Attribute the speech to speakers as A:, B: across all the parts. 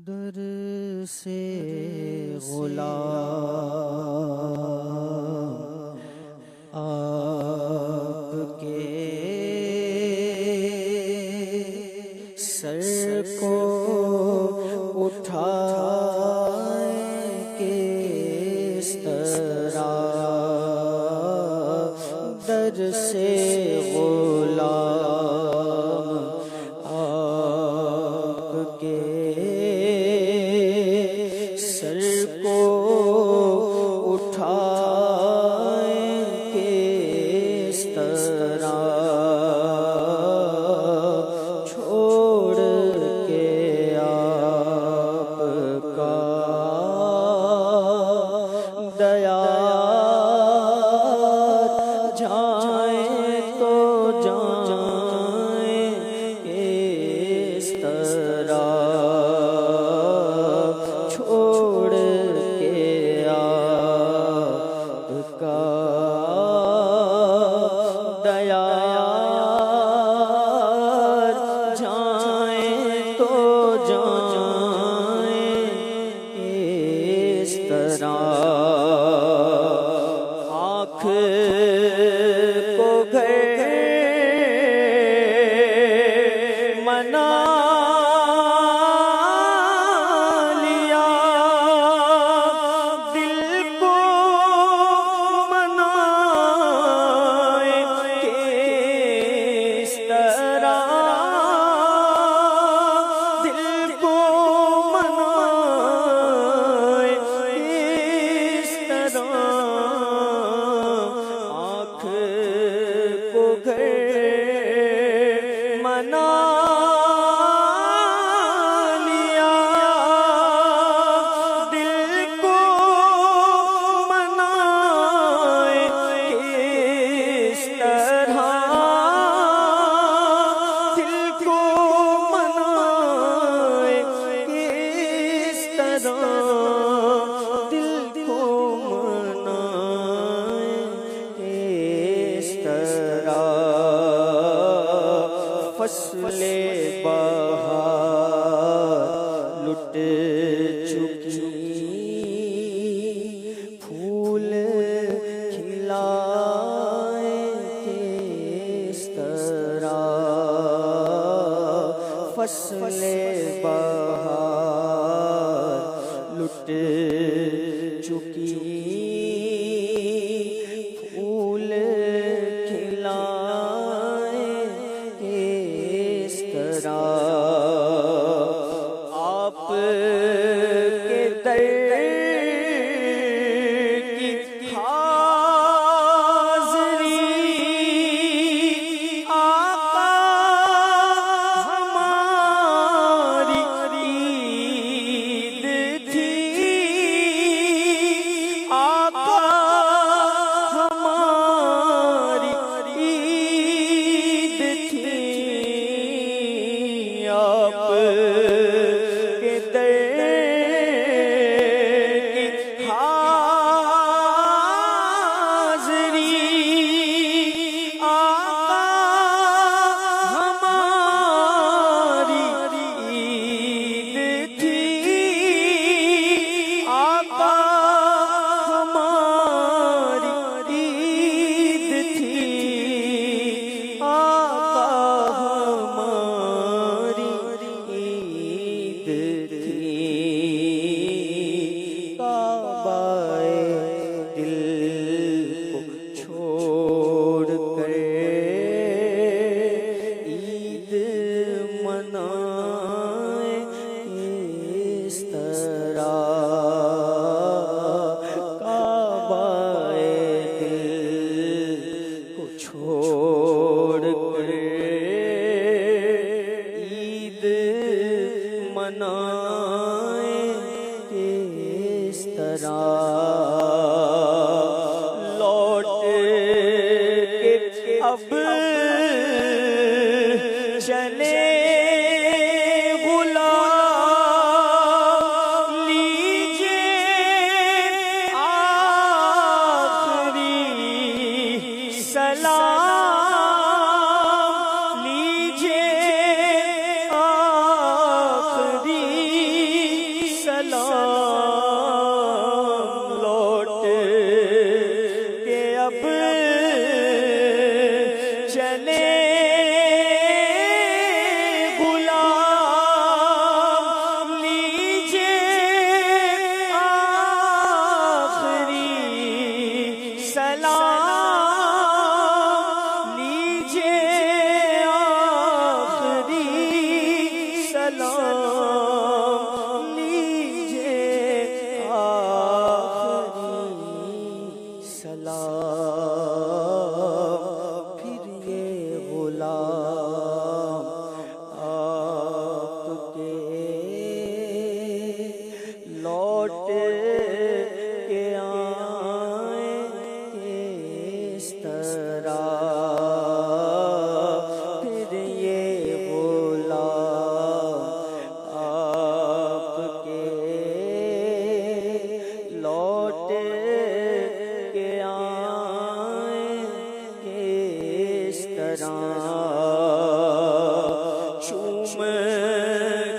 A: दर से गुलाम आपके सर को उठाए किस तरह दर से गुलाम आपके सर को उठाए किस तरह छोड़ के आपका दया जाए तो जाए किस तरह छोड़ के आपका दया जाए तो जाए किस तरह आँख को घर मना लिया दिल को मनाए किस तरह दिल को मनाए किस तरह आँख को घर मना लिया दिल को मनाए किस तरह दिल को मनाए किस तरह दिल को मनाए किस तरह फसले बहार लुट चुकी फूल खिलाए किस तरह फसले बहार लुट चुकी फूल खिलाए किस तरह आप के दर की हाज़री आका हमारी ईद थी आका हमारी ईद थी आप के दर की हाज़री आका हमारी ईद थी आका हमारी ईद थी आका हमारी ईद थी काबाए दिल को छोड़ कर ईद मनाए किस तरह काबाए दिल को छोड़ कर ईद मनाए किस तरह लौट के अब चले गुलाम लीजिए आखिरी सलाम लीजिए आखिरी के आए किस तरह, फिर ये गुलाम आपके लौट के आए किस तरह। चूम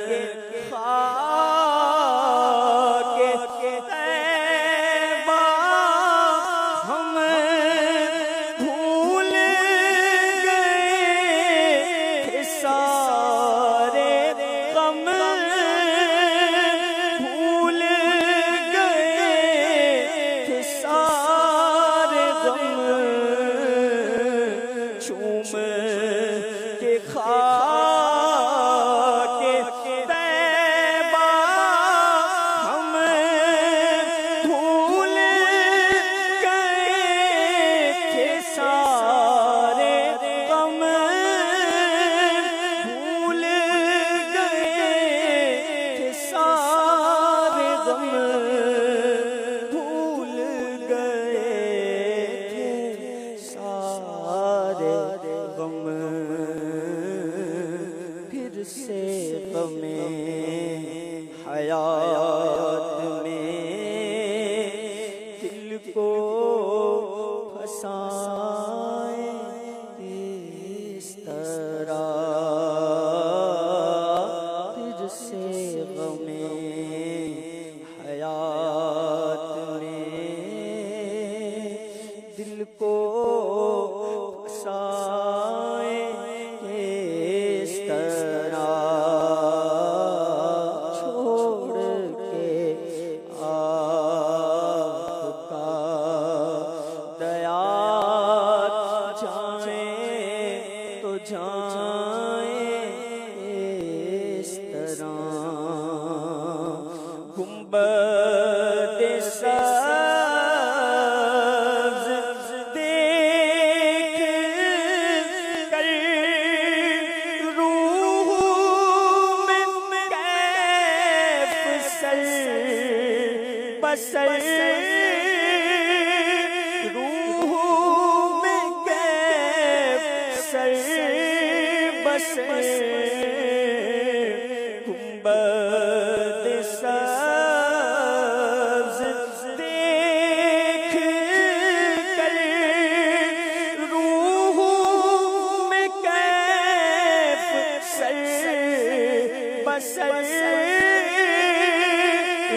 A: के खाके तैबा हम भूल गए सारे गम, भूल गए सारे गम। चूम के खाके तैबा हम भूल गए सारे गम, भूल गए सारे गम, भूल गए सारे गम। फिर से गमे हयात में दिल को फसाए किस तरह, फिर से गमे हयात में दिल को फसाए किस तरह। छोड़ के आपका दया जाए तो जाए इस तरह। गुंबद सब्ज़ देख कर रूह में कैफ सर बसर, रूह में कैफ सर बसर। गुंबद सब्ज़ देख कर रूह में कैफ सर बसर,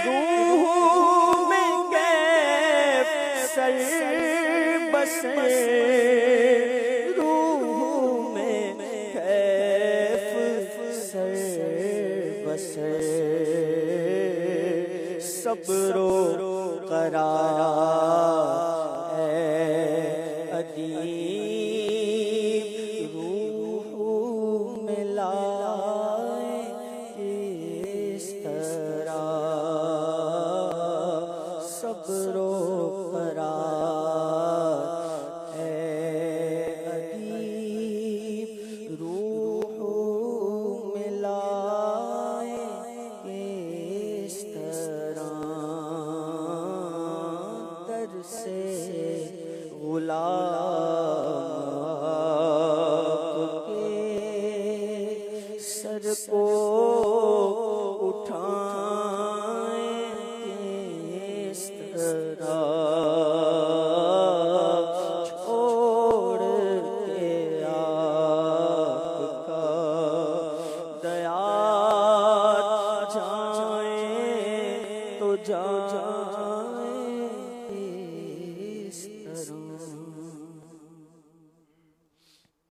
A: रूह में कैफ सर बसर, रूह में कैफ सर बसर। सब्रो करार ए अदीब रूह में लाए किस तरह। सब्रो करार ए अदीब रूह में लाए किस तरह। दर से गुलाम आपके सर को उठाए किस तरह। छोड़ के आपका दया जाए तो जाए